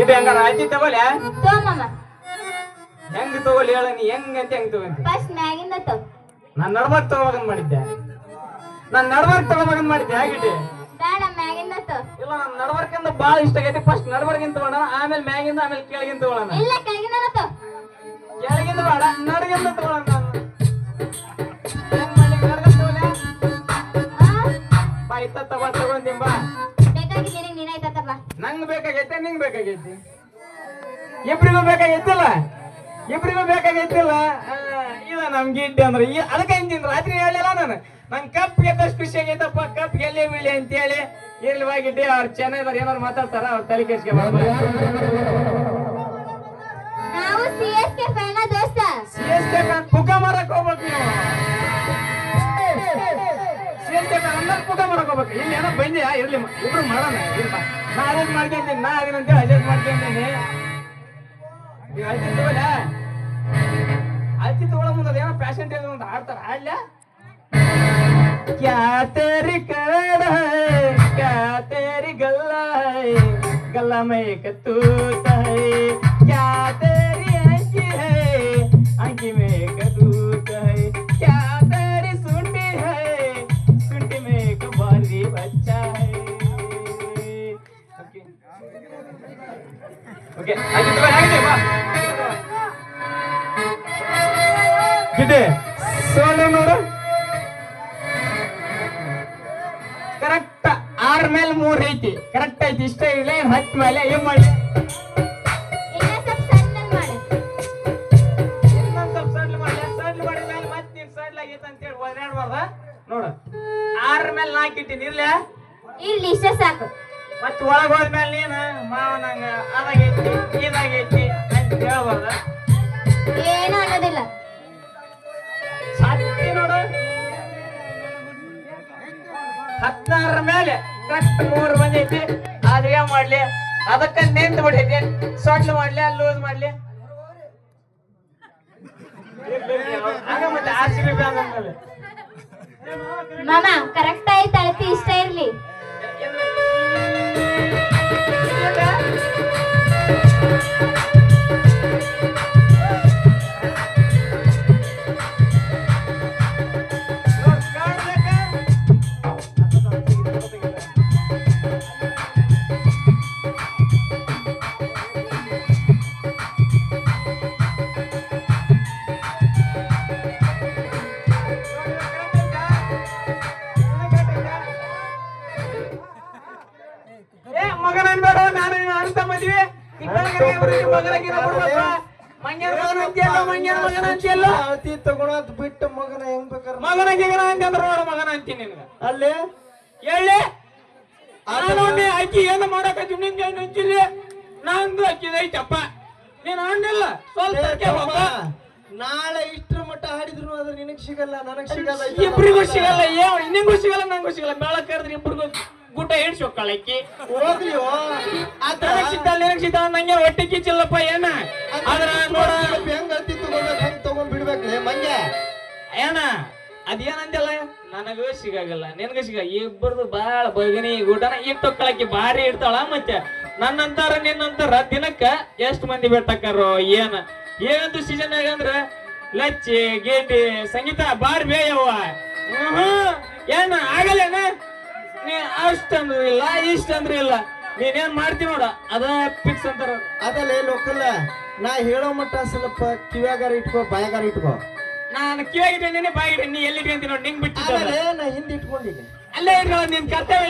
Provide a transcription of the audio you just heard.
ಇದು ಹೆಂಗಾರ ಆಯ್ತಿ ತಗೋಲ ತೋಮಮ್ಮ ಹೆಂಗ್ ತಗೋಲಿ ಹೇಳ ನೀ ಹೆಂಗಂತ ಹೆಂಗ್ ತಗೊಂತ ಫಸ್ಟ್ ಮ್ಯಾಗಿಂದ ತೋ ನಾನ್ ನಡ್ಬಾರ್ಕ್ ತಗೋಬೇಕಂತ ಮಾಡಿದ್ದೆ ನಾನ್ ನಡ್ಬಾರ್ಕ್ ತಗೋಬೇಕಂತ ಮಾಡಿದ್ದೆ ಹೇಗಿಟ್ಟೆ ಬೇಡ ಮ್ಯಾಗಿಂದ ತೋ ಇಲ್ಲ ನನ್ ನಡ್ಬಾರ್ಕಿಂದ ಬಾಳ ಇಷ್ಟ ಆಗೈತಿ ಫಸ್ಟ್ ನಡ್ಬಾರ್ಕಿಂತ ತಗೋಣ ಆಮೇಲೆ ಮ್ಯಾಗಿಂದ ಆಮೇಲೆ ಕೆಳಗಿಂದ ತಗೋಣ ಇಲ್ಲ ಕೆಳಗಿಂದ ತೋ ಕೆಳಗಿಂದ ಬೇಡ ನಡಗಿಂದ ತಗೋಣ ಹೆಂಗ್ ಮಾಡಿ ನಡ್ಗಂತ ತಗೋಲೆ ಬಾ ಇತ್ತ ತಗೋ ತಗೊಂಡಿಂ ಬಾ ಬೇಕಾಗಿತ್ತು ನಿನಗೆ ನೀನಾಯ್ತಪ್ಪ ನಂಗ್ ಬೇಕಾಗೈತೆ ನಿಂಗ್ ಬೇಕಾಗೈತಿ ಇಬ್ರಿಗೂ ಬೇಕಾಗೈತಿಲ್ಲ ಇಬ್ರಿಗೂ ಬೇಕಾಗೈತಿಲ್ಲ ಇದ ನಮ್ ಗಿಡ್ಡಿ ಅಂದ್ರೆ ಅದಕ್ಕೆ ಅಂತೀನಿ ರಾತ್ರಿ ಹೇಳಿಲ್ಲ ನಾನು ನನ್ ಕಪ್ ಗೆದ್ದಷ್ಟು ಖುಷಿ ಆಗೈತಪ್ಪ ಕಪ್ ಗೆಲ್ಲಿ ಬೀಳಿ ಅಂತ ಹೇಳಿ ಇರ್ಲಿ ಗಿಡ್ಡಿ ಅವ್ರು ಚೆನ್ನಾಗಿ ಏನಾರು ಮಾತಾಡ್ತಾರ ಅವ್ರ ತಲೆ ಕೆಡ್ಸ್ಕೆ ನಾವು ಸಿಎಸ್ಕೆ ಫ್ಯಾನ್ ದೋಸ್ತ ಸಿಎಸ್ಕೆ ಫ್ಯಾನ್ ಪುಕ್ಕ ಮಾರಕ್ ಹೋಗ್ಬೇಕು ನೀವು ಸಿಎಸ್ಕೆ ಫ್ಯಾನ್ ಅಂದ್ರೆ ಪುಕ್ಕ ಮಾರಕ್ ಹೋಗ್ಬೇಕು ಇಲ್ಲಿ ಏನೋ ಬಂದ್ಯಾ ಇರ್ಲಿ ಇಬ್ರು ಮಾಡೋಣ ಇರ್ಬಾ ನಾ ಅದನ್ನ ಮಾಡ್ಕೊಂತೀನಿ ನಾ ಅದನ್ನಂತೇಳಿ ಅಡ್ಜಸ್ಟ್ ಮಾಡ್ಕೊಂತೀನಿ ಈಗ ಅಳ್ತಿ ತಗೋಲ ಅಳ್ತಿ ತಗೊಳ ಮುಂದೆ ಏನೋ ಪ್ಯಾಷಂಟ್ ಅಂತ ಆಡ್ತಾರ ಆಡ್ಲ क्या तेरी कड़ है क्या तेरी गल्ला है गला में एक तूत है क्या तेरी आंखी है आंखी में एक दूत है क्या तेरी सुंडी है सुंडी में एक बाली बच्चा है ओके आगे बा गिडे सोने ನೋಡು ಕರೆಕ್ಟ್ 6 ಮೇಲೆ 3 ಐತಿ ಕರೆಕ್ಟ್ ಐತಿ ಇಷ್ಟ ಇಲ್ಲ 10 ಮೇಲೆ ಏನ್ ಮಾಡಿ ಇನ್ನೊಂದ್ ಸ್ವಲ್ಪ ಸಣ್ಣ ಮಾಡಿ ಇನ್ನೊಂದ್ ಸ್ವಲ್ಪ ಸಡ್ಲ್ ಮಾಡಿದ ಮೇಲೆ ಮತ್ತೆ ನೀನ್ ಸಡ್ಲ್ ಆಗೈತೆ ಅಂತ ಹೇಳಿ ಒದರಾಡಬಾರ್ದ ನೋಡು 6 ಮೇಲೆ 4 ಇಟ್ಟಿನಿ ಇರ್ಲ ಇಲ್ಲಿ ಇಷ್ಟ ಸಾಕು ಮತ್ತೆ ಒಳಗೆ ಹೋದ್ಮೇಲೆ ನೀನು ಮಾವನಂಗ ಅದಾಗೈತಿ ಇದಾಗೈತಿ ಅಂತ ಹೇಳ್ಬಾರ್ದ ಏನು ಅನ್ನೋದಿಲ್ಲ ಸಾಧ್ಯ ನೋಡು 16 ಮೇಲೆ ಕರೆಕ್ಟ್ 3 ಬಂದೈತಿ ಆದ್ರೆ ಏನ್ ಮಾಡ್ಲಿ ಅದಕ್ಕ ನಿಂತ ಬಿಟ್ಟೈತಿ ಸೊಡ್ಲು ಮಾಡ್ಲಿ ಲೂಸ್ ಮಾಡ್ಲಿ ಆಗ ಮತ್ತೆ RCB ಫ್ಯಾನ್ ಅಂದ್ಮೇಲೆ ಮಾಮ ಕರೆಕ್ಟ್ ಆಯ್ತು ಅಳತಿ ಇಷ್ಟ ಇರ್ಲಿ ಮಗನ ಅನ್ಬೇಡ ನಾನು ಅಂತ ಮದ್ವೆ ಅತಿ ತಗೊಳತ್ ಬಿಟ್ಟು ಮಗನ ಹೆಂಗ್ ಬೇಕಾರೆ ಮಗನ ಗಿಗನ ಅಂತಂದ್ರ ನೋಡ ಮಗನ ಅಂತೀನಿ ನಿನ್ಗ ಅಲ್ಲಿ ಹೇಳಿ ನಾನು ಅಕ್ಕಿ ಏನು ಮಾಡಕತ್ತಿ ನಿಂಗೆ ಹಂಚಿಲ್ಲ ನಂದು ಅಕ್ಕಿದ ಐತಪ್ಪ ನೀನ್ ಹಣ್ಣಿಲ್ಲ ಸ್ವಲ್ಪ ನಾಳೆ ಇಷ್ಟ್ರ ಮಟ್ಟ ಹಾಡಿದ್ರು ಅದ್ರ ನಿನಗ್ ಸಿಗಲ್ಲ ನನಗ್ ಸಿಗಲ್ಲ ಇಬ್ರಿಗೂ ಸಿಗಲ್ಲ ನಿಂಗೂ ಸಿಗಲ್ಲ ನಂಗೂ ಸಿಗಲ್ಲ ಮೇಳ ಕರೆದ್ರೆ ಇಬ್ರಿಗೂ ಗುಟ ಹಿಡ್ಸಿ ಹೋಗ್ಕಳಕ್ಕಿ ಹೋಗ್ಲಿ ನಿನಗ್ ಸಿಗ್ತಾಳ ನಂಗೆ ಹೊಟ್ಟೆ ಕಿಚ್ಚಿಲ್ಲಪ್ಪ ಏನ ಆದ್ರ ನೋಡ ಹೆಂಗ್ ಅತಿ ತಗೋಬೇಕು ಹೆಂಗ್ ತಗೊಂಡ್ ಬಿಡ್ಬೇಕ್ಲೆ ಮಂಗೆ ಏನ ಅದೇನಂತಲ್ಲ ನನಗೂ ಸಿಗಾಗಲ್ಲ ನಿನಗೂ ಸಿಗ ಇಬ್ಬರದು ಬಾಳ ಬಗನಿ ಊಟನ ಇಟ್ಟೊಕ್ಕಳಕ್ಕಿ ಭಾರಿ ಇಡ್ತಾಳ ಮತ್ತೆ ನನ್ನಂತಾರ ನಿನ್ನಂತಾರ ದಿನಕ್ಕ ಎಷ್ಟ್ ಮಂದಿ ಬೆಟ್ಟಕ್ಕಾರೋ ಏನ ಏನಂತ ಸೀಸನ್ ಅಂದ್ರ ಲಚ್ಚಿ ಗೇಟಿ ಸಂಗೀತ ಬಾರ್ ಬೇಯವ್ವ ಏನ ಆಗಲ್ಲೇನ ನೀ ಅಷ್ಟಂದ್ರ ಇಲ್ಲ ಇಷ್ಟಂದ್ರ ಇಲ್ಲ ನೀನೇನ್ ಮಾಡ್ತಿ ನೋಡ ಅದ ಫಿಕ್ಸ್ ಅಂತಾರ ಅದಲ್ಲೇ ಲೋಕಲ್ ನಾ ಹೇಳೋ ಮಟ್ಟ ಸ್ವಲ್ಪ ಕಿವ್ಯಾಗಾರ ಇಟ್ಕೋ ಬಾಯಾಗಾರ ಇಟ್ಕೋ ನಾನು ಕಿವಿಯಾಗಿಟ್ಟೆ ಬಾಯಿಟ್ಟೆ ನೀ ಎಲ್ಲಿ ಇಟ್ಕೊಂತೀನಿ ನೋಡಿ ನಿಂಗ್ ಬಿಟ್ಟು ನಾ ಹಿಂದ್ ಇಟ್ಕೊಂಡಿದ್ದೀನಿ ಅಲ್ಲೇ ಇಟ್ಕೊಳ್ಳೋದು ನಿನ್ ಕರ್ತವ್ಯ